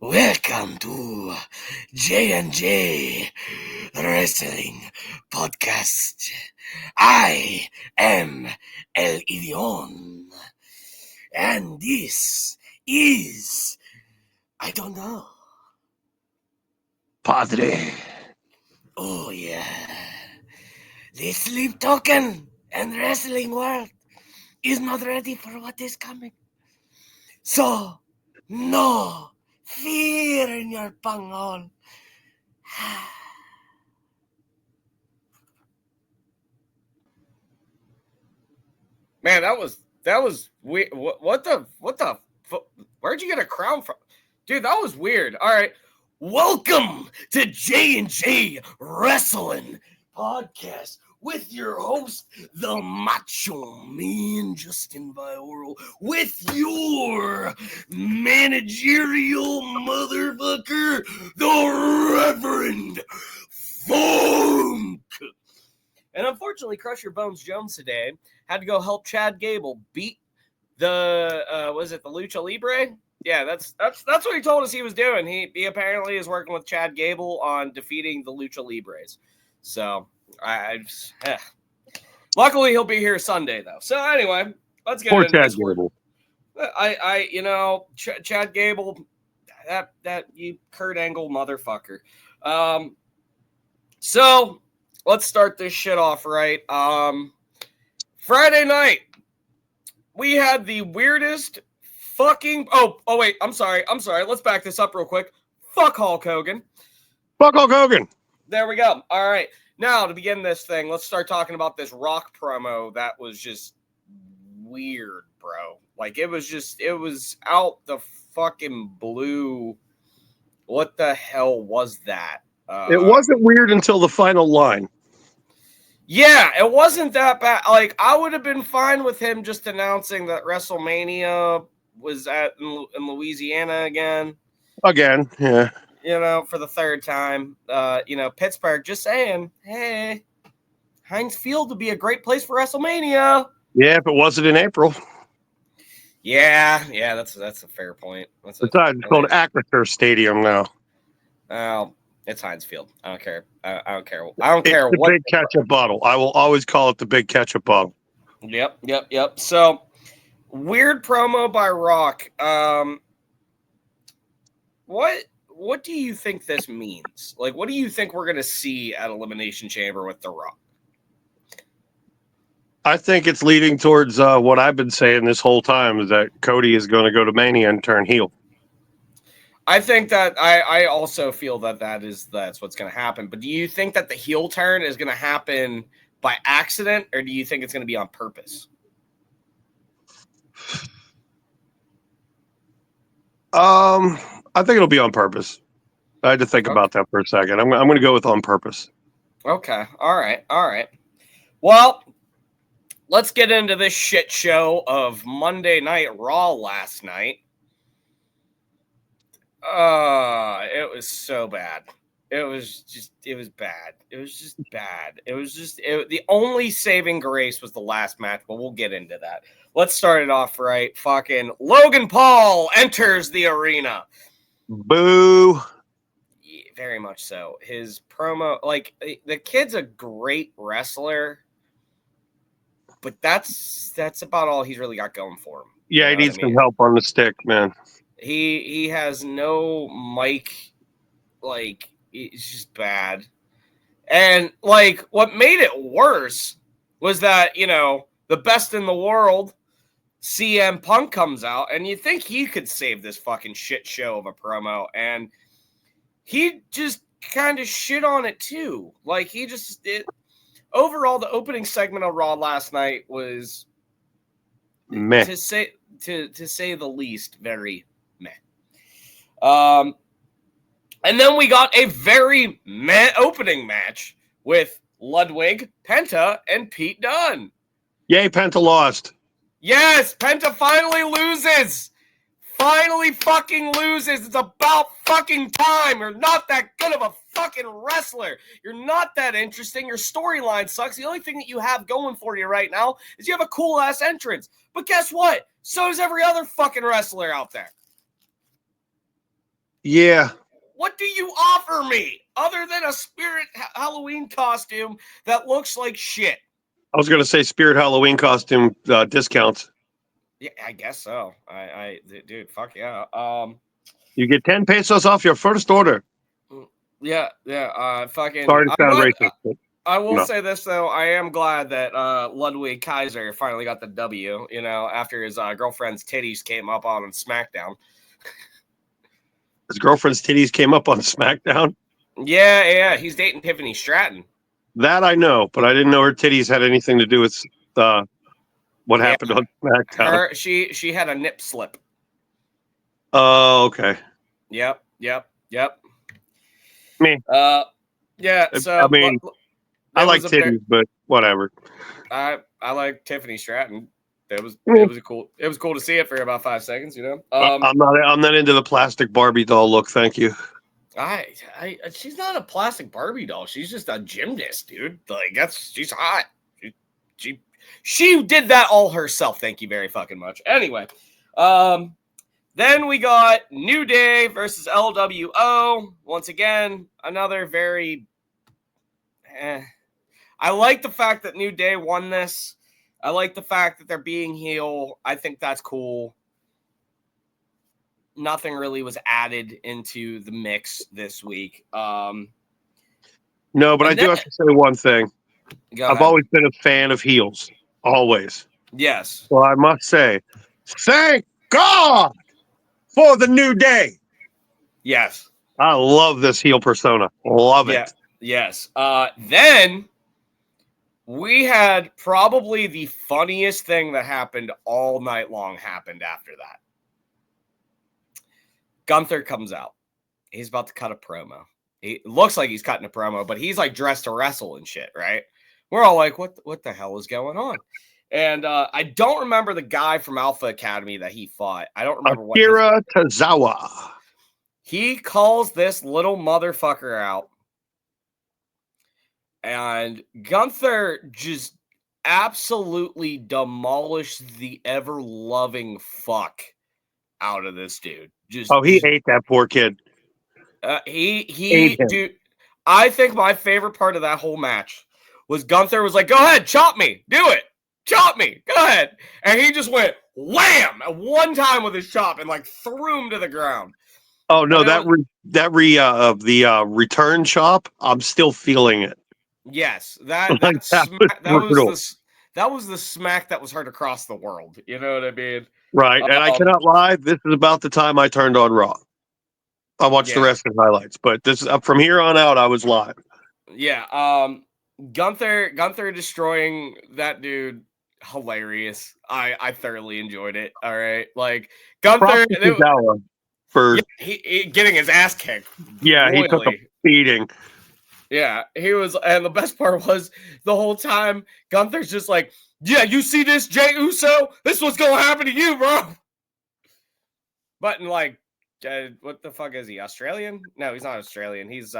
Welcome to J&J Wrestling Podcast. I am El Idion. And this is, I don't know. Padre. Oh yeah. The sleep token and wrestling world is not ready for what is coming. So, no fear in your panghole. Man, that was weird. What the where'd you get a crown from? Dude, that was weird. All right. Welcome to J&J Wrestling Podcast with your host, the Macho Man Justin Vioro, with your managerial motherfucker, the Reverend Funk. And unfortunately, Crusher Bones Jones today had to go help Chad Gable beat the was it the Lucha Libre? Yeah, that's what he told us he was doing. He apparently is working with Chad Gable on defeating the Lucha Libres. So luckily he'll be here Sunday though. So anyway, let's get into Chad this. Gable. Chad Gable, that you Kurt Angle motherfucker. So let's start this shit off right. Friday night, we had the weirdest fucking. Oh, wait. I'm sorry. Let's back this up real quick. Fuck Hulk Hogan. Fuck Hulk Hogan. There we go. All right. Now, to begin this thing, let's start talking about this Rock promo that was just weird, bro. Like, it was out the fucking blue. What the hell was that? It wasn't weird until the final line. Yeah, it wasn't that bad. Like, I would have been fine with him just announcing that WrestleMania was in Louisiana again. Again, yeah. For the third time. Pittsburgh just saying, hey, Heinz Field would be a great place for WrestleMania. Yeah, if it wasn't in April. Yeah, that's a fair point. It's called Acrisure Stadium now. Oh, it's Heinz Field. I don't care. I don't care. I don't care what. The big ketchup bottle. I will always call it the big ketchup bottle. Yep. So, weird promo by Rock. What do you think this means? Like, what do you think we're going to see at Elimination Chamber with The Rock? I think it's leading towards what I've been saying this whole time, is that Cody is going to go to Mania and turn heel. I think that I also feel that's what's going to happen. But do you think that the heel turn is going to happen by accident, or do you think it's going to be on purpose? I think it'll be on purpose. I had to think about that for a second. I'm going to go with on purpose. Okay. All right. Well, let's get into this shit show of Monday Night Raw last night. It was so bad. It was bad. It was just bad. The only saving grace was the last match, but we'll get into that. Let's start it off right. Fucking Logan Paul enters the arena. Boo. Yeah, very much so. His promo, like, the kid's a great wrestler, but that's about all he's really got going for him. Yeah, he needs some help on the stick, man. He has no mic, like, it's just bad. And, like, what made it worse was that, the best in the world, CM Punk, comes out, and you think he could save this fucking shit show of a promo, and he just kind of shit on it too. Like, overall, the opening segment of Raw last night was, meh, to say the least, very meh. And then we got a very meh opening match with Ludwig, Penta, and Pete Dunne. Yay, Penta lost. Yes, Penta finally loses. Finally fucking loses. It's about fucking time. You're not that good of a fucking wrestler. You're not that interesting. Your storyline sucks. The only thing that you have going for you right now is you have a cool-ass entrance. But guess what? So does every other fucking wrestler out there. Yeah. What do you offer me other than a Spirit Halloween costume that looks like shit? I was going to say Spirit Halloween costume discounts. Yeah, I guess so. Dude, fuck yeah. You get 10 pesos off your first order. Yeah. Fucking. Sorry to sound racist, but I will no. say this though. I am glad that Ludwig Kaiser finally got the W. You know, after his girlfriend's titties came up on SmackDown. His girlfriend's titties came up on SmackDown. Yeah. He's dating Tiffany Stratton. That I know, but I didn't know her titties had anything to do with what Yeah, happened on SmackDown. she had a nip slip. Oh, okay. Yep. Me. Yeah. I So mean, I like titties, but whatever. I like Tiffany Stratton. It was Yeah. cool to see it for about 5 seconds. You know. I'm not into the plastic Barbie doll look. Thank you. She's not a plastic Barbie doll. She's just a gymnast, dude. Like she's hot. She did that all herself. Thank you very fucking much. Anyway, then we got New Day versus LWO. Once again, another very. I like the fact that New Day won this. I like the fact that they're being heel. I think that's cool. Nothing really was added into the mix this week. No, but I do have to say one thing. I've always been a fan of heels. Always. Yes. Well, I must say, thank God for the New Day. Yes. I love this heel persona. Love it. Yes. Then we had probably the funniest thing that happened all night long happened after that. Gunther comes out. He's about to cut a promo. He looks like he's cutting a promo, but he's like dressed to wrestle and shit, right? We're all like, what the hell is going on? And I don't remember the guy from Alpha Academy that he fought. I don't remember Akira Tozawa. He calls this little motherfucker out. And Gunther just absolutely demolished the ever-loving fuck out of this dude. He ate that poor kid. Dude, I think my favorite part of that whole match was Gunther was like, go ahead, chop me, do it, chop me, go ahead. And he just went wham at one time with his chop and like threw him to the ground. Oh no, the return chop, I'm still feeling it. Yes, that was the smack that was heard across the world. You know what I mean? Right, and I cannot lie. This is about the time I turned on Raw. I watched the rest of the highlights, but this from here on out, I was live. Yeah, Gunther destroying that dude, hilarious. I thoroughly enjoyed it. All right, like Gunther he getting his ass kicked. Yeah, royally. He took a beating. Yeah, he was, and the best part was the whole time Gunther's just like, yeah, you see this, Jey Uso? This is what's gonna happen to you, bro. But in like, what the fuck is he? Australian? No, he's not Australian. He's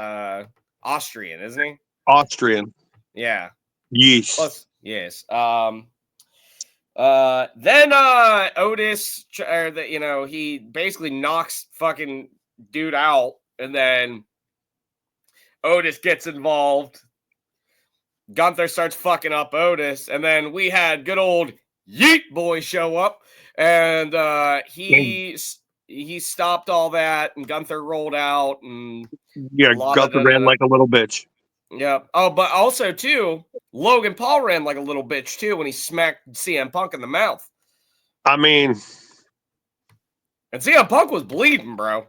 Austrian, isn't he? Austrian. Yeah. Yes. Yes. Then Otis, he basically knocks fucking dude out, and then Otis gets involved. Gunther starts fucking up Otis, and then we had good old Yeet Boy show up, and he stopped all that, and Gunther rolled out, and Gunther ran like a little bitch. Yeah. Oh, but also too, Logan Paul ran like a little bitch too when he smacked CM Punk in the mouth. I mean, and CM Punk was bleeding, bro.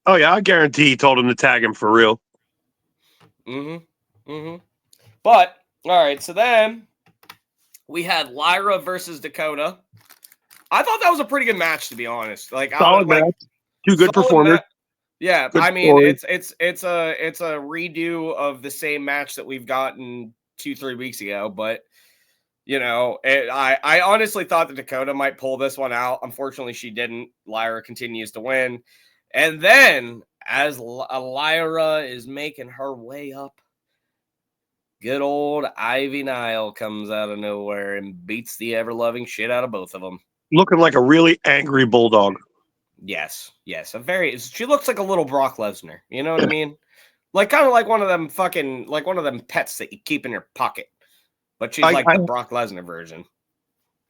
Oh yeah, I guarantee he told him to tag him for real. But all right, so then we had Lyra versus Dakota. I thought that was a pretty good match, to be honest. Like, solid match, two good performers. Yeah, good story. It's a redo of the same match that we've gotten 2-3 weeks ago, but I honestly thought that Dakota might pull this one out. Unfortunately, she didn't. Lyra continues to win. And then, as Lyra is making her way up, good old Ivy Nile comes out of nowhere and beats the ever-loving shit out of both of them. Looking like a really angry bulldog. Yes. She looks like a little Brock Lesnar. You know what I mean? Like kind of like one of them pets that you keep in your pocket. But she's like the Brock Lesnar version.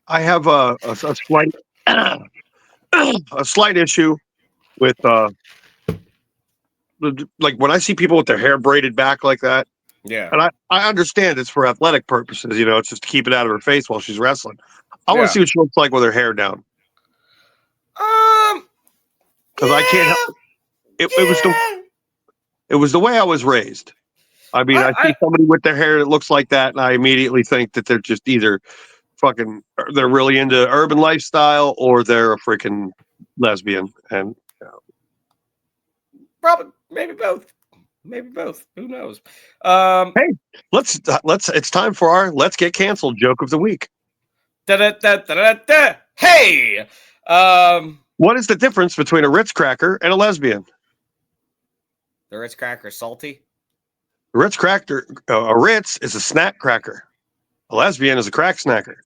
I have a slight a slight issue with like when I see people with their hair braided back like that. Yeah. And I understand it's for athletic purposes, it's just to keep it out of her face while she's wrestling. I want to see what she looks like with her hair down. Because I can't help it. It was the way I was raised. I mean, I see somebody with their hair that looks like that, and I immediately think that they're just either they're really into urban lifestyle or they're a freaking lesbian. And probably maybe both. Who knows? Hey, let's. It's time for our let's get canceled joke of the week. Hey, what is the difference between a Ritz cracker and a lesbian? The Ritz cracker salty. A Ritz is a snack cracker. A lesbian is a crack snacker.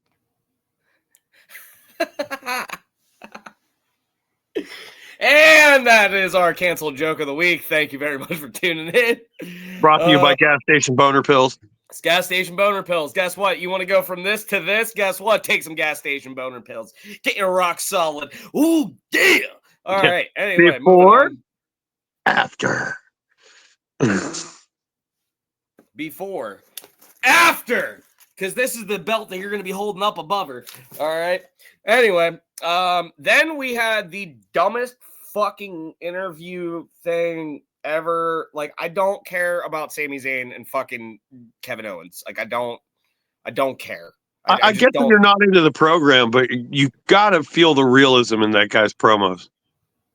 And that is our canceled joke of the week. Thank you very much for tuning in. Brought to you by Gas Station Boner Pills. It's Gas Station Boner Pills. Guess what? You want to go from this to this? Guess what? Take some Gas Station Boner Pills. Get your rock solid. Ooh, yeah. All right. Anyway, before, after. Before, after. Because this is the belt that you're going to be holding up above her. All right. Anyway, then we had the dumbest fucking interview thing ever. Like, I don't care about Sami Zayn and fucking Kevin Owens. Like, I don't care. I get that you're not into the program, but you got to feel the realism in that guy's promos.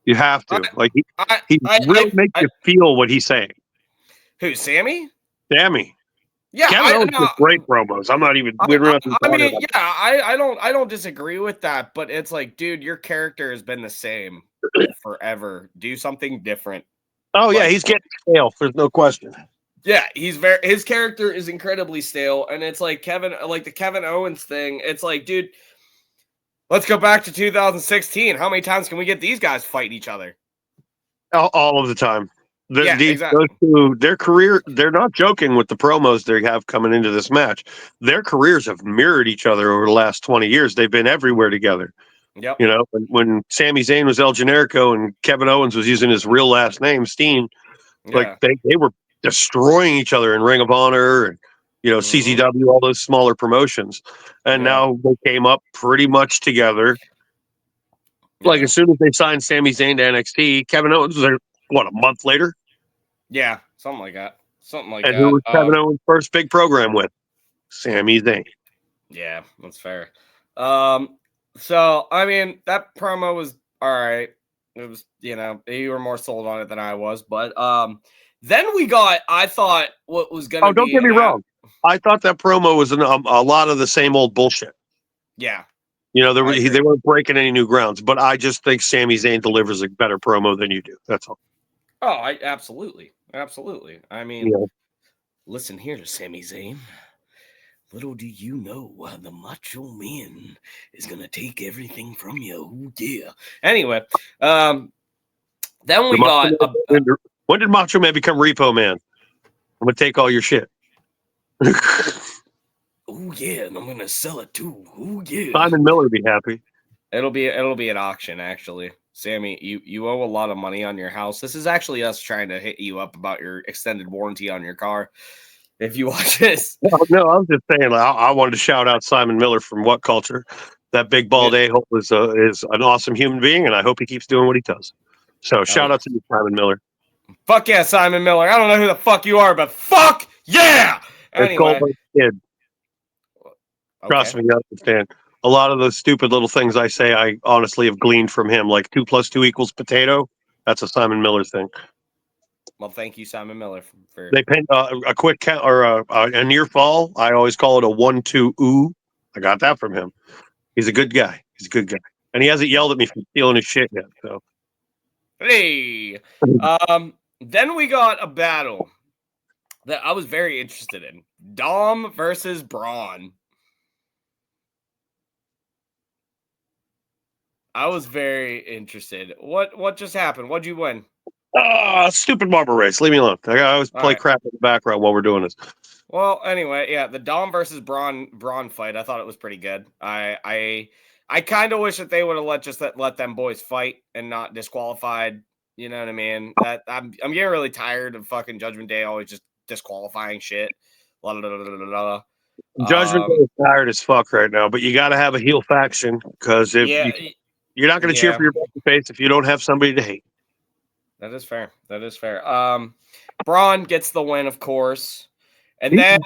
You have to. He really makes you feel what he's saying. Who, Sammy? Sammy. Yeah, Kevin Owens does great promos. I'm not even. I don't disagree with that, but it's like, dude, your character has been the same forever. Do something different. Oh yeah, he's getting stale. There's no question. Yeah, his character is incredibly stale, and it's like the Kevin Owens thing. It's like, dude, let's go back to 2016. How many times can we get these guys fight each other? All of the time. Exactly. Those two, their career, they're not joking with the promos they have coming into this match. Their careers have mirrored each other over the last 20 years. They've been everywhere together. Yep. When Sami Zayn was El Generico and Kevin Owens was using his real last name, Steen, like they were destroying each other in Ring of Honor and CZW, all those smaller promotions. And now they came up pretty much together. Like as soon as they signed Sami Zayn to NXT, Kevin Owens was there, a month later? Yeah, something like that. And who was Kevin Owens' first big program with? Sami Zayn. Yeah, that's fair. So I mean, that promo was all right. It was, you were more sold on it than I was, but then we got. I thought what was going to be. Oh, don't get me wrong. I thought that promo was a lot of the same old bullshit. Yeah. They weren't breaking any new grounds, but I just think Sami Zayn delivers a better promo than you do. That's all. Oh, absolutely. I mean, listen here to Sami Zayn. Little do you know, the Macho Man is gonna take everything from you. Ooh, yeah. Anyway, then we got. When did Macho Man become Repo Man? I'm gonna take all your shit. Oh yeah, and I'm gonna sell it too. Oh yeah. Simon Miller be happy. It'll be at auction, actually. Sammy, you owe a lot of money on your house. This is actually us trying to hit you up about your extended warranty on your car. If you watch this. No, I was just saying, I wanted to shout out Simon Miller from What Culture. That big bald a-hole is an awesome human being, and I hope he keeps doing what he does. So shout out to you, Simon Miller. Fuck yeah, Simon Miller. I don't know who the fuck you are, but fuck yeah! Anyway. Kid. Trust me, you understand. A lot of those stupid little things I say, I honestly have gleaned from him. Like 2 + 2 = potato. That's a Simon Miller thing. Well, thank you, Simon Miller. They paint a quick count or a near fall. I always call it a 1-2 ooh. I got that from him. He's a good guy. And he hasn't yelled at me for stealing his shit yet. So, hey, then we got a battle that I was very interested in: Dom versus Braun. I was very interested. What just happened? What'd you win? Stupid marble race. Leave me alone. I always All play right. crap in the background while we're doing this. Well, anyway, yeah, the Dom versus Braun fight. I thought it was pretty good. I kind of wish that they would have let them boys fight and not disqualified. You know what I mean? That I'm getting really tired of fucking Judgment Day always just disqualifying shit. La, la, la, la, la, la. Judgment Day is tired as fuck right now, but you got to have a heel faction because if Yeah, you're not going to cheer yeah, for your face if you don't have somebody to hate. that is fair. That is fair. Braun gets the win, of course, and then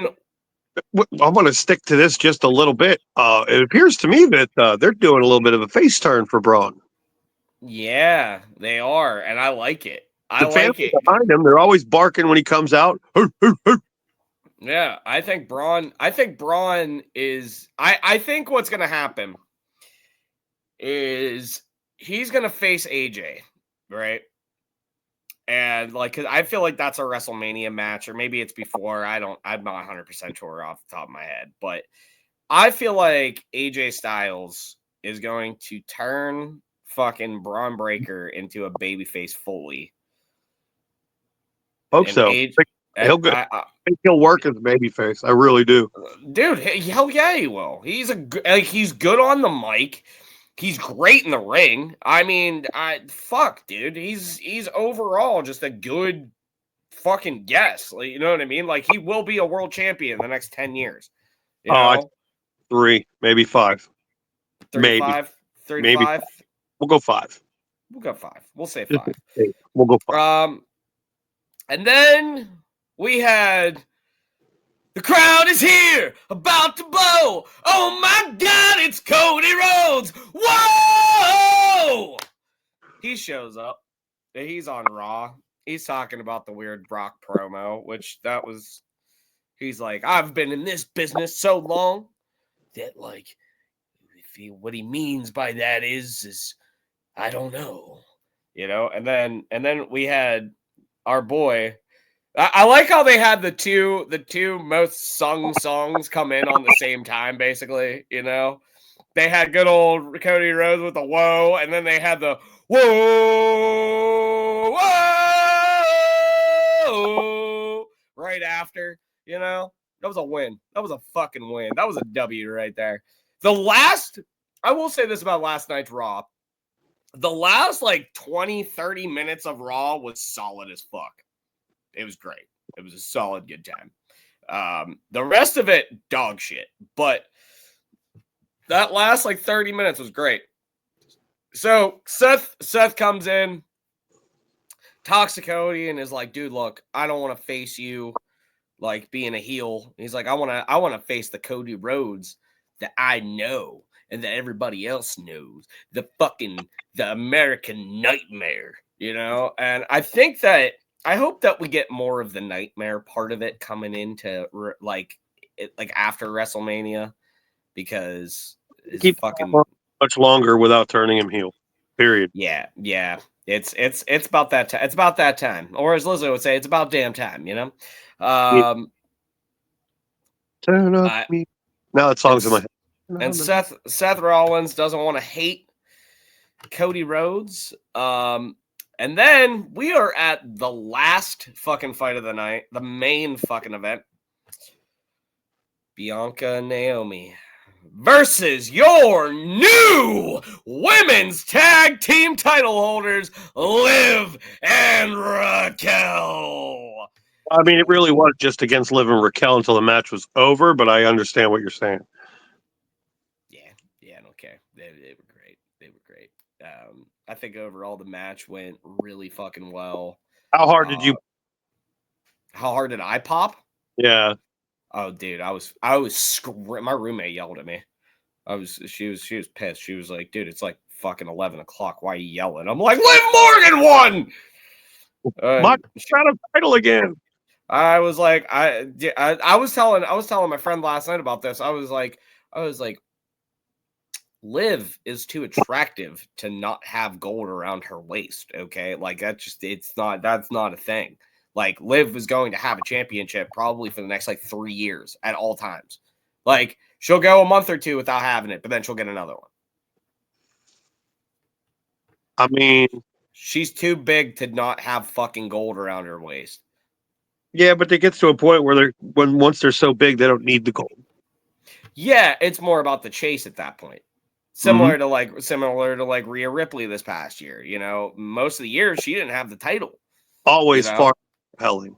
I'm going to stick to this just a little bit. It appears to me that they're doing a little bit of a face turn for Braun. yeah, they are, and I like it. I The fans like it. behind him, they're always barking when he comes out. Yeah, I think Braun is I think what's gonna happen is he's gonna face AJ, right? And like, cause I feel like that's a WrestleMania match, or maybe it's before. I'm not 100% sure off the top of my head, but I feel like AJ Styles is going to turn fucking Braun Breaker into a babyface fully. Hope And so. AJ, He'll go. I think he'll work as a babyface. I really do. dude, hell yeah, he will. He's good on the mic. He's great in the ring. I mean, fuck, dude. He's overall just a good fucking guess. Like, you know what I mean? Like, he will be a world champion in the next 10 years. You know? 3, maybe 5. 35, 35. Maybe. We'll go 5. We'll go 5. We'll say Just 5. we'll go 5. And then we had the crowd is here, about to blow. Oh my God, it's Cody Rhodes. Whoa! He shows up. He's on Raw. He's talking about the weird Brock promo, which he's like, I've been in this business so long that, like, what he means by that is I don't know. You know, and then we had our boy. I like how they had the two most sung songs come in on the same time, basically. You know, they had good old Cody Rhodes with the whoa, and then they had the whoa, whoa right after. You know, that was a win. That was a fucking win. That was a W right there. I will say this about last night's Raw. The last like 20, 30 minutes of Raw was solid as fuck. It was great. It was a solid good time. The rest of it, dog shit. But that last like 30 minutes was great. So Seth comes in, talks to Cody, and is like, dude, look, I don't want to face you like being a heel. He's like, I want to face the Cody Rhodes that I know and that everybody else knows. The American Nightmare, you know? And I hope that we get more of the nightmare part of it coming into like after WrestleMania, because it's Keep fucking much longer without turning him heel. Period. yeah. It's about that time. It's about that time, or as Lizzo would say, it's about damn time. You know. Turn up me. Now that song's in my head. And Seth Rollins doesn't want to hate Cody Rhodes. And then we are at the last fucking fight of the night, the main fucking event. Bianca and Naomi versus your new women's tag team title holders, Liv and Raquel. I mean, it really was just against Liv and Raquel until the match was over, but I understand what you're saying. Yeah, I don't care. They were great. They were great. I think overall the match went really fucking well. How hard did you? How hard did I pop? Yeah. Oh, dude, I was my roommate yelled at me. She was pissed. She was like, dude, it's like fucking 11 o'clock. Why are you yelling? I'm like, Liv Morgan won. My title again. I was like, I was telling my friend last night about this. I was like, Liv is too attractive to not have gold around her waist. Okay, like that's not a thing. Like Liv is going to have a championship probably for the next like 3 years at all times. Like she'll go a month or two without having it, but then she'll get another one. I mean, she's too big to not have fucking gold around her waist. yeah, but it gets to a point where once they're so big, they don't need the gold. Yeah, it's more about the chase at that point. Similar to like Rhea Ripley this past year. You know, most of the years she didn't have the title. Always far compelling.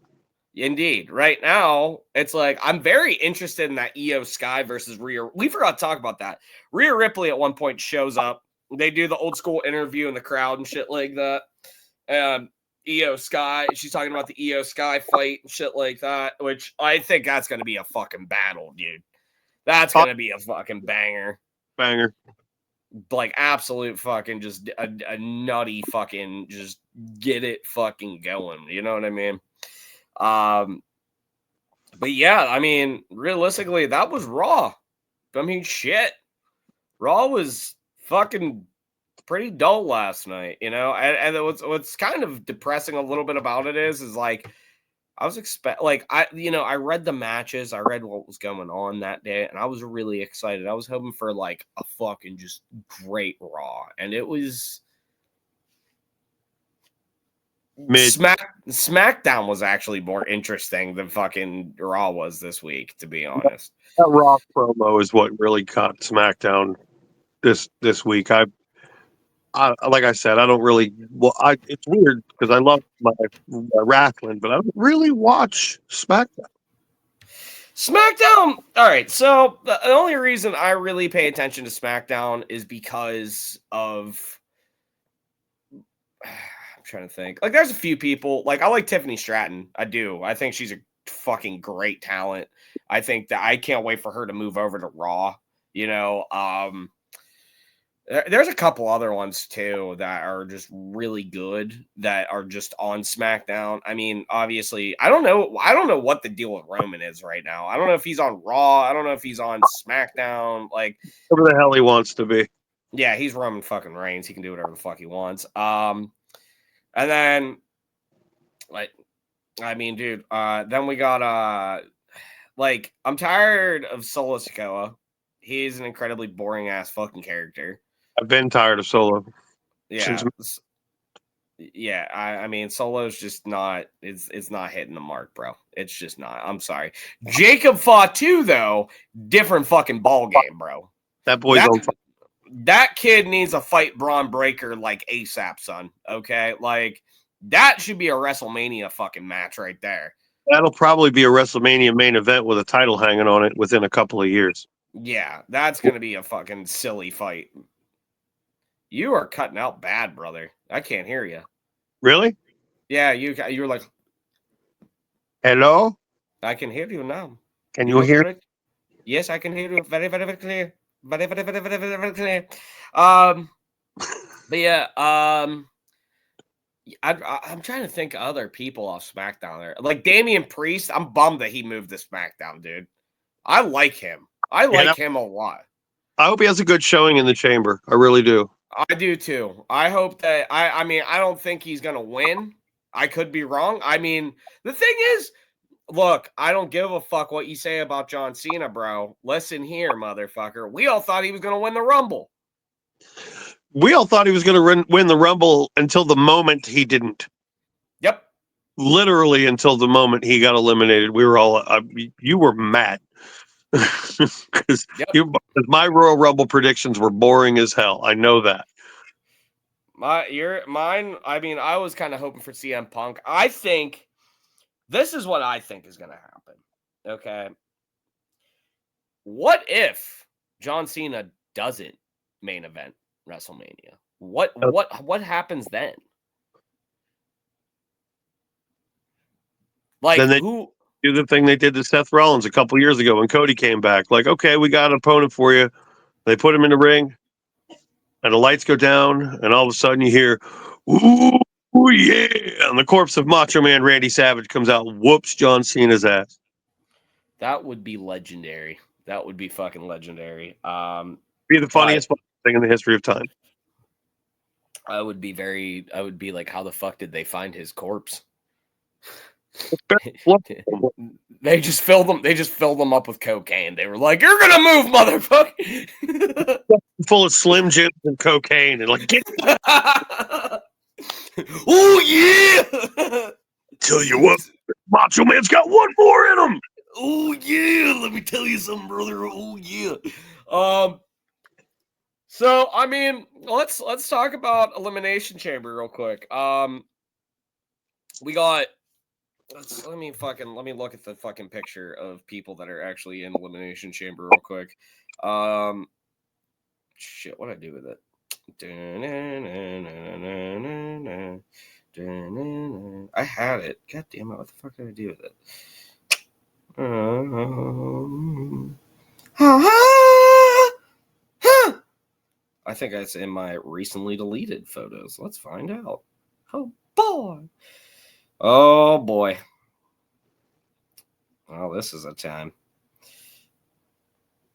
Indeed. Right now, it's like I'm very interested in that Io Sky versus Rhea. We forgot to talk about that. Rhea Ripley at one point shows up. They do the old school interview in the crowd and shit like that. Io Sky, she's talking about the Io Sky fight and shit like that, which I think that's going to be a fucking battle, dude. That's going to be a fucking banger. Banger. Like absolute fucking just a nutty fucking just get it fucking going. You know what I mean? But yeah, I mean, realistically, that was Raw. I mean, shit. Raw was fucking pretty dull last night, you know? And what's kind of depressing a little bit about it is like I was I read the matches, I read what was going on that day, and I was really excited. I was hoping for like a fucking just great Raw, and it was Mid. SmackDown was actually more interesting than fucking Raw was this week, to be honest. That Raw promo is what really caught SmackDown this week. I like I said, I don't really. Well, it's weird because I love my Wrasslin, but I don't really watch SmackDown. SmackDown. All right, so the only reason I really pay attention to SmackDown is because of. I'm trying to think. Like, there's a few people. Like, I like Tiffany Stratton. I do. I think she's a fucking great talent. I think that I can't wait for her to move over to Raw. You know, there's a couple other ones too that are just really good that are just on SmackDown. I mean, obviously, I don't know what the deal with Roman is right now. I don't know if he's on Raw. I don't know if he's on SmackDown. Like, whatever the hell he wants to be. Yeah, he's Roman fucking Reigns. He can do whatever the fuck he wants. And then, like, I mean, dude. Then we got like, I'm tired of Solo Sikoa. He's an incredibly boring ass fucking character. I've been tired of Solo. Yeah. Yeah, I mean, Solo's just not. It's not hitting the mark, bro. It's just not. I'm sorry. Jacob Fatu, though, different fucking ball game, bro. That boy's on fire. That kid needs to fight Braun Breaker like ASAP, son. Okay, like that should be a WrestleMania fucking match right there. That'll probably be a WrestleMania main event with a title hanging on it within a couple of years. Yeah, that's gonna be a fucking silly fight. You are cutting out bad, brother. I can't hear you. Really? Yeah, you were like, hello? I can hear you now. Can you hear? Correct? Yes, I can hear you very, very, very clear. Very, very, very, very, very, very clear. But yeah, I'm trying to think of other people off SmackDown there. Like Damian Priest, I'm bummed that he moved to SmackDown, dude. I like him. I like him a lot. I hope he has a good showing in the chamber. I really do. I do too. I hope that I mean, I don't think he's gonna win. I could be wrong. I mean, the thing is, look, I don't give a fuck what you say about John Cena, bro. Listen here, motherfucker. We all thought he was gonna win the Rumble. We all thought he was going to win the Rumble until the moment he didn't. Yep. Literally until the moment he got eliminated. We were all, you were mad. Because my Royal Rumble predictions were boring as hell. I know that. Mine. I mean, I was kind of hoping for CM Punk. I think this is what I think is going to happen. Okay. What if John Cena doesn't main event WrestleMania? What happens then? Like, then they who do the thing they did to Seth Rollins a couple years ago when Cody came back? Like, okay, we got an opponent for you. They put him in the ring, and the lights go down, and all of a sudden you hear, "Ooh, yeah!" And the corpse of Macho Man Randy Savage comes out, and whoops John Cena's ass. That would be legendary. That would be fucking legendary. Be the funniest thing in the history of time. I would be like, how the fuck did they find his corpse? They just filled them. They just filled them up with cocaine. They were like, "You're gonna move, motherfucker!" Full of Slim Jims and cocaine, and like, get. Oh yeah! Tell you what, Macho Man's got one more in him. Oh yeah! Let me tell you something, brother. Oh yeah. So I mean, let's talk about Elimination Chamber real quick. We got. Let me look at the fucking picture of people that are actually in Elimination Chamber real quick. Shit, what do I do with it? I had it. God damn it! What the fuck did I do with it? I think that's in my recently deleted photos. Let's find out. Oh boy. Oh boy. Well, this is a time.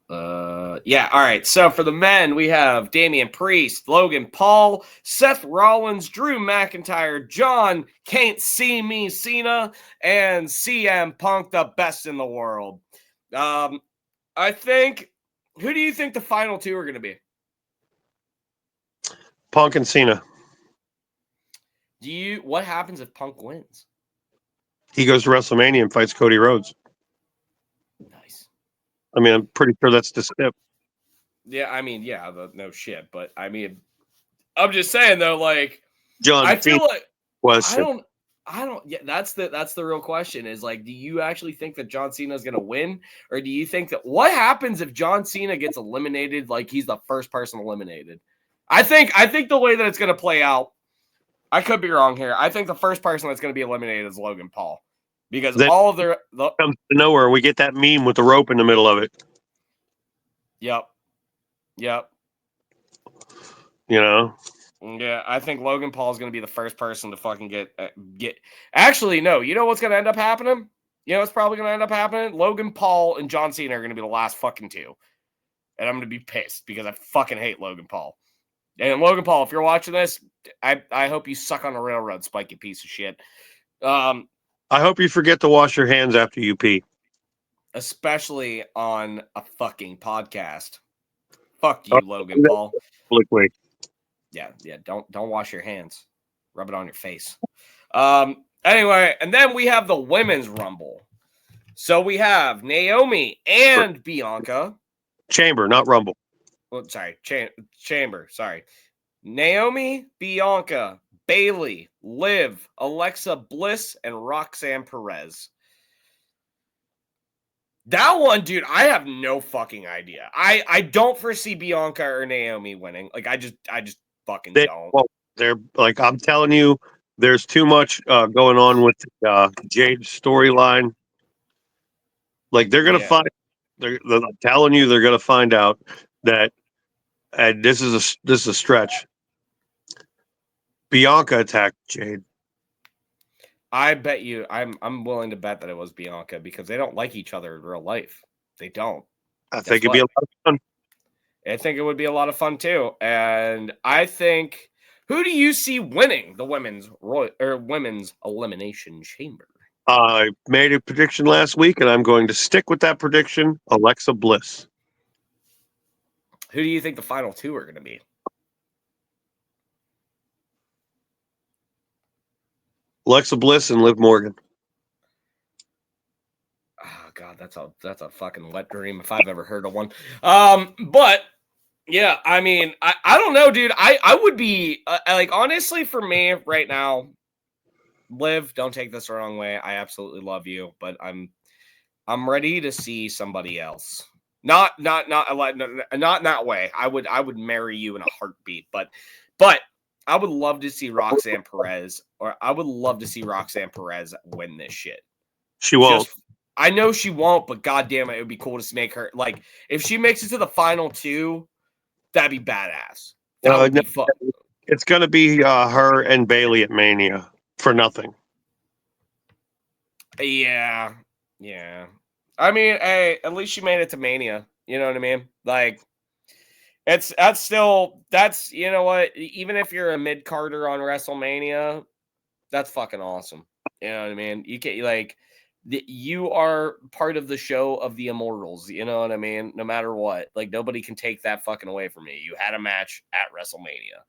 Yeah, all right. So for the men, we have Damian Priest, Logan Paul, Seth Rollins, Drew McIntyre, John Can't See Me Cena, and CM Punk, the best in the world. I think, who do you think the final two are going to be? Punk and Cena. What happens if Punk wins? He goes to WrestleMania and fights Cody Rhodes. Nice. I mean, I'm pretty sure that's the step. Yeah, I mean, yeah, no shit, but I mean, I'm just saying though, like, John, I feel like question. I don't. Yeah, that's the real question. Is like, do you actually think that John Cena is going to win, or do you think that what happens if John Cena gets eliminated? Like he's the first person eliminated. I think the way that it's going to play out. I could be wrong here. I think the first person that's going to be eliminated is Logan Paul, because Then all of their comes to nowhere. We get that meme with the rope in the middle of it. Yep. You know. Yeah, I think Logan Paul is going to be the first person to fucking get. Actually, no. You know what's going to end up happening? You know what's probably going to end up happening? Logan Paul and John Cena are going to be the last fucking two. And I'm going to be pissed because I fucking hate Logan Paul. And Logan Paul, if you're watching this, I hope you suck on the railroad, Spike, you piece of shit. I hope you forget to wash your hands after you pee. Especially on a fucking podcast. Fuck you, Logan Paul. Publicly. Yeah. Don't wash your hands. Rub it on your face. Anyway, and then we have the women's rumble. So we have Naomi and Bianca. Chamber, not Rumble. Oh, sorry, Chamber. Sorry. Naomi, Bianca, Bailey, Liv, Alexa Bliss, and Roxanne Perez. That one, dude, I have no fucking idea. I don't foresee Bianca or Naomi winning. Like, I just fucking don't. Well, they're like, I'm telling you, there's too much going on with Jade storyline. Like, they're gonna find. They're telling you, they're gonna find out that, and this is a stretch. Bianca attacked Jade. I bet you, I'm willing to bet that it was Bianca because they don't like each other in real life. They don't. I think it'd be a lot of fun. I think it would be a lot of fun too. And I think, who do you see winning the women's elimination chamber? I made a prediction last week, and I'm going to stick with that prediction. Alexa Bliss. Who do you think the final two are going to be? Alexa Bliss and Liv Morgan. Oh God, that's a fucking wet dream if I've ever heard of one. But yeah, I mean, I don't know, dude. I would be like, honestly, for me right now, Liv, don't take this the wrong way. I absolutely love you, but I'm ready to see somebody else. Not in that way. I would marry you in a heartbeat, but I would love to see Roxanne Perez, or I would love to see Roxanne Perez win this shit. She won't. I know she won't, but goddamn it would be cool to make her, like, if she makes it to the final two, that'd be badass. That would be fun. It's gonna be her and Bailey at Mania for nothing. Yeah. I mean, hey, at least she made it to Mania. You know what I mean? Like, that's you know what? Even if you're a mid-carder on WrestleMania, that's fucking awesome. You know what I mean? You can't like you are part of the show of the immortals. You know what I mean? No matter what, like nobody can take that fucking away from you. You had a match at WrestleMania.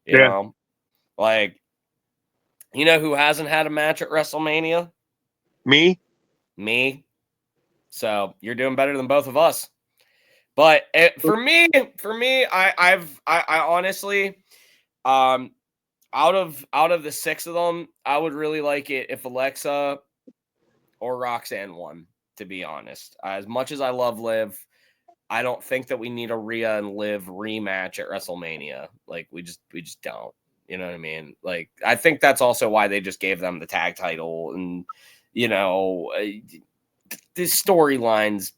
You Yeah. know, like you know who hasn't had a match at WrestleMania? Me? Me. So you're doing better than both of us. But for me, I honestly, um, out of the six of them, I would really like it if Alexa or Roxanne won. To be honest, as much as I love Liv, I don't think that we need a Rhea and Liv rematch at WrestleMania. Like we just don't. You know what I mean? Like I think that's also why they just gave them the tag title, and you know, the storylines.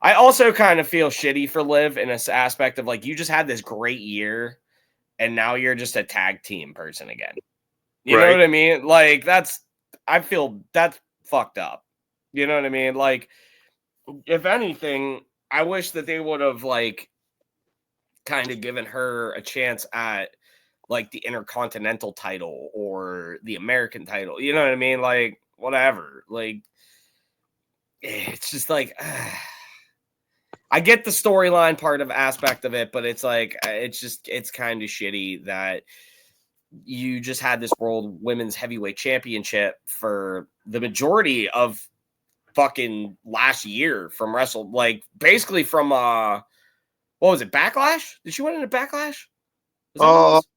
I also kind of feel shitty for Liv in this aspect of like you just had this great year, and now you're just a tag team person again. You know Right. what I mean? Like I feel that's fucked up. You know what I mean? Like if anything, I wish that they would have like kind of given her a chance at like the Intercontinental title or the American title. You know what I mean? Like whatever. Like it's just like I get the storyline part of aspect of it, but it's like it's kind of shitty that you just had this world women's heavyweight championship for the majority of fucking last year from Wrestle, like basically from what was it, Backlash? Did she win in a Backlash? Is that what it was?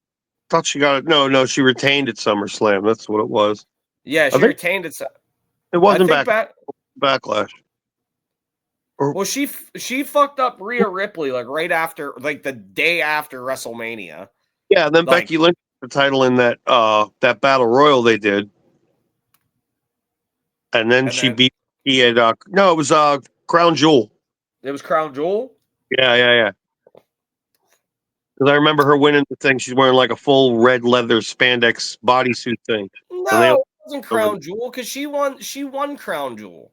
Thought she got it. No, she retained at SummerSlam. That's what it was. Yeah, I she think retained it. it I wasn't think Backlash. Or well, she fucked up Rhea Ripley like right after, like the day after WrestleMania. yeah, and then Like, Becky Lynch got the title in that battle royal they did, and then and she then beat he had no, it was Crown Jewel. it was Crown Jewel. Yeah. Because I remember her winning the thing. She's wearing like a full red leather spandex bodysuit thing, and they No, it wasn't over. Crown Jewel because she won. She won Crown Jewel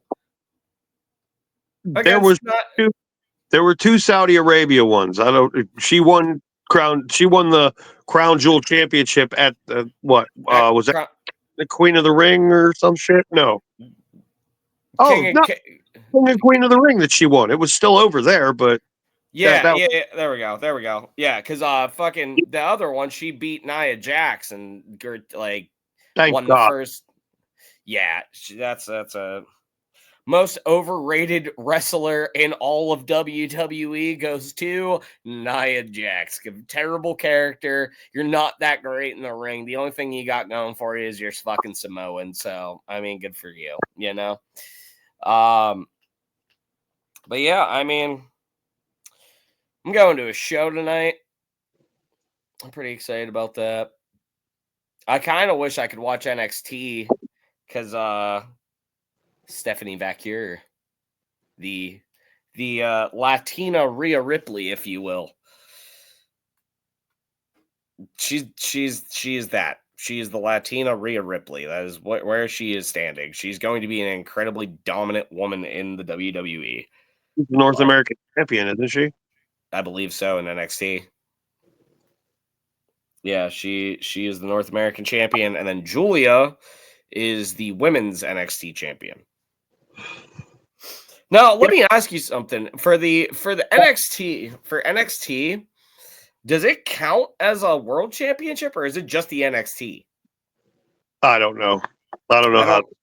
There against was not. two. There were two Saudi Arabia ones. I don't. She won crown. She won the Crown Jewel Championship at what At was that the Queen of the Ring or some shit? No. Oh, King no, of King and Queen of the Ring that she won. It was still over there, but that yeah. There we go. Yeah, because fucking the other one, she beat Nia Jax and like thank won the God. first. Yeah, that's a most overrated wrestler in all of WWE goes to Nia Jax. Terrible character. You're not that great in the ring. The only thing you got going for you is you're fucking Samoan. So I mean, good for you. You know. But yeah, I mean, I'm going to a show tonight. I'm pretty excited about that. I kind of wish I could watch NXT because Stephanie Vacure, the Latina Rhea Ripley, if you will. She is that. She is the Latina Rhea Ripley. That is where she is standing. She's going to be an incredibly dominant woman in the WWE. She's the North Like, American champion, isn't she? I believe so in NXT. Yeah, she is the North American champion, and then Julia is the women's NXT champion. Now, let me ask you something. For the NXT, does it count as a world championship or is it just the NXT? I don't know. I don't know I how. don't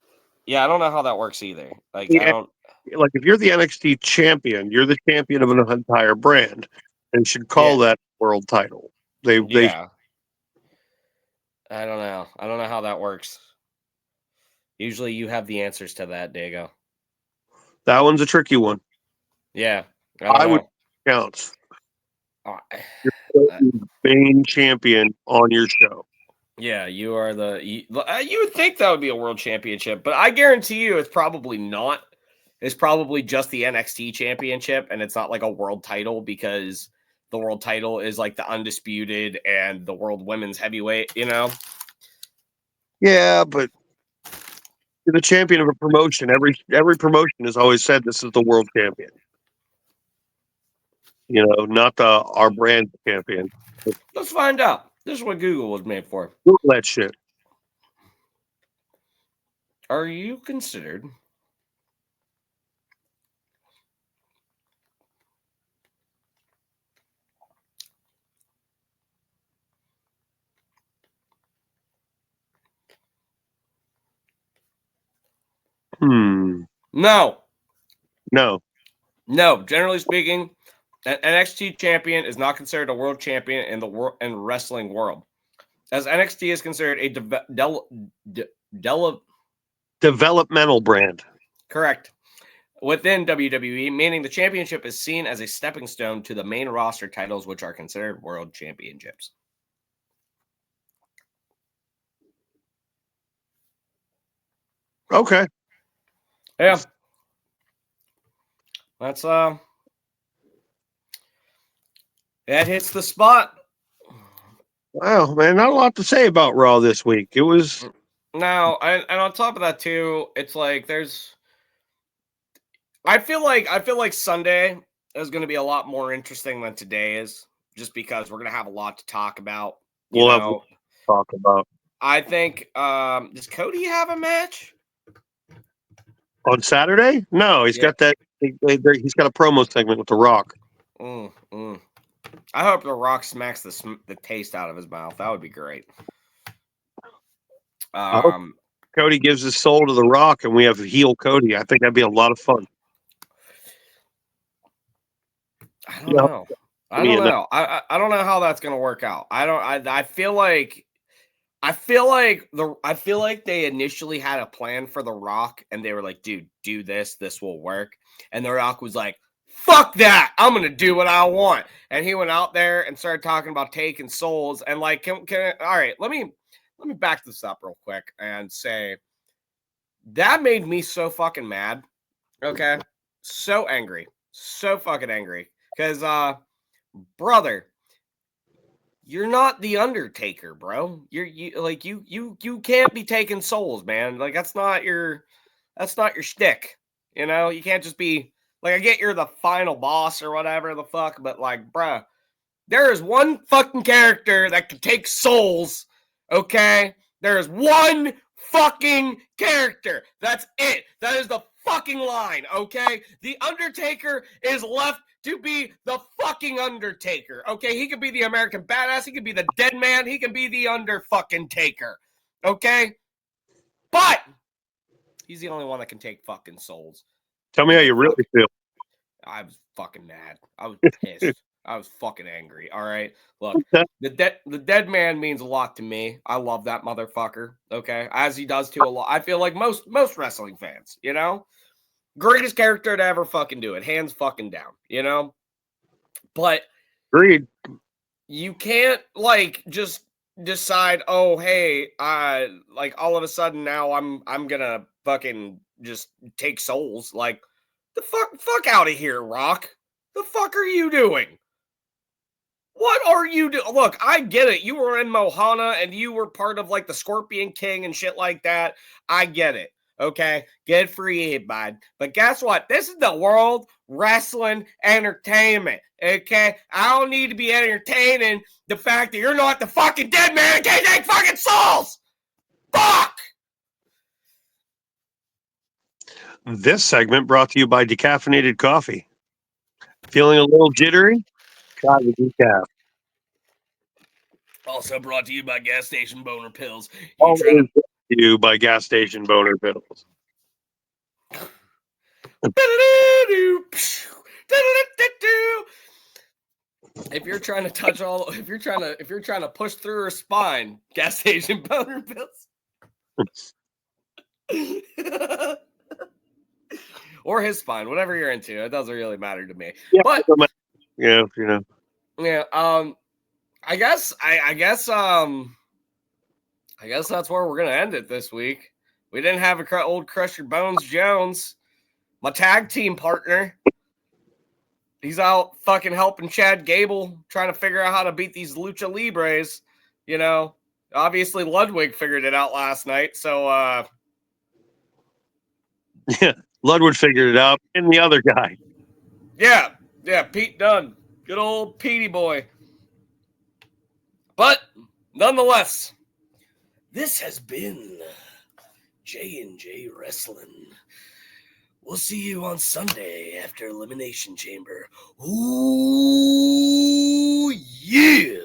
Yeah, I don't know how that works either. Like I Yeah, don't like if you're the NXT champion, you're the champion of an entire brand, and should call Yeah. that world title. They Yeah. I don't know. I don't know how that works. Usually you have the answers to that, Dago. that one's a tricky one. Yeah. I don't I would know. count. Uh, You're the main champion on your show. Yeah, you are you would think that would be a world championship, but I guarantee you it's probably not. It's probably just the NXT championship and it's not like a world title because the world title is like the undisputed and the world women's heavyweight, you know? Yeah, but you're the champion of a promotion. Every promotion has always said this is the world champion. You know, not our brand champion. Let's find out. This is what Google was made for. Google that shit. Are you considered No. No, generally speaking, an NXT champion is not considered a world champion in the wrestling world, as NXT is considered a Developmental brand. correct within WWE, meaning the championship is seen as a stepping stone to the main roster titles, which are considered world championships. Okay. Yeah, that's that hits the spot. Wow, man, not a lot to say about Raw this week. It was Now, and on top of that too, it's like I feel like Sunday is going to be a lot more interesting than today is, just because we're going to have a lot to talk about. You we'll have know, to talk about I think does Cody have a match on Saturday. No, he's got that. He's got a promo segment with The Rock. I hope The Rock smacks the taste out of his mouth. That would be great. I hope Cody gives his soul to The Rock, and we have heel Cody. I think that'd be a lot of fun. I don't know. I don't know. I don't know how that's gonna work out. I feel like they initially had a plan for The Rock, and they were like, "Dude, do this. This will work." And The Rock was like, "Fuck that! I'm gonna do what I want." And he went out there and started talking about taking souls. And like, all right, let me back this up real quick and say that made me so fucking mad. Okay, so angry, so fucking angry, because brother, you're not the Undertaker, bro. You can't be taking souls, man. Like that's not your shtick. You know, you can't just be like, I get you're the final boss or whatever the fuck, but like, bruh, there is one fucking character that can take souls. Okay, there is one fucking character. That's it. That is the fucking line. Okay, the Undertaker is left to be the fucking Undertaker. Okay, he could be the American Badass. He could be the Dead Man. He can be the Under fucking Taker. Okay, but he's the only one that can take fucking souls. Tell me how you really feel. I was fucking mad. I was pissed. I was fucking angry. All right. Look, the dead man means a lot to me. I love that motherfucker. Okay. As he does to a lot. I feel like most wrestling fans, you know? Greatest character to ever fucking do it. Hands fucking down, you know? But agreed. You can't like just decide, oh hey, like all of a sudden now I'm gonna fucking just take souls. Like the fuck out of here, Rock. The fuck are you doing? What are you doing? Look, I get it. You were in Mohana and you were part of like the Scorpion King and shit like that. I get it. Okay, good for you, bud. But guess what? This is the World Wrestling Entertainment. Okay, I don't need to be entertaining the fact that you're not the fucking dead man and can't take fucking souls. Fuck. This segment brought to you by Decaffeinated Coffee. Feeling a little jittery? Try the decaf. Also brought to you by Gas Station Boner Pills. Always brought to you by Gas Station Boner Pills. If you're trying to touch if you're trying to push through her spine, Gas Station Boner Pills. Or his spine, whatever you're into. It doesn't really matter to me. Yeah, but yeah, you know. Yeah, I guess that's where we're gonna end it this week. We didn't have old Crusher Bones Jones, my tag team partner. He's out fucking helping Chad Gable trying to figure out how to beat these Lucha Libres. You know, obviously Ludwig figured it out last night. So, yeah, Ludwig figured it out, and the other guy. Yeah, Pete Dunne, good old Petey boy. But nonetheless, this has been J&J Wrasslin. We'll see you on Sunday after Elimination Chamber. Ooh, yeah!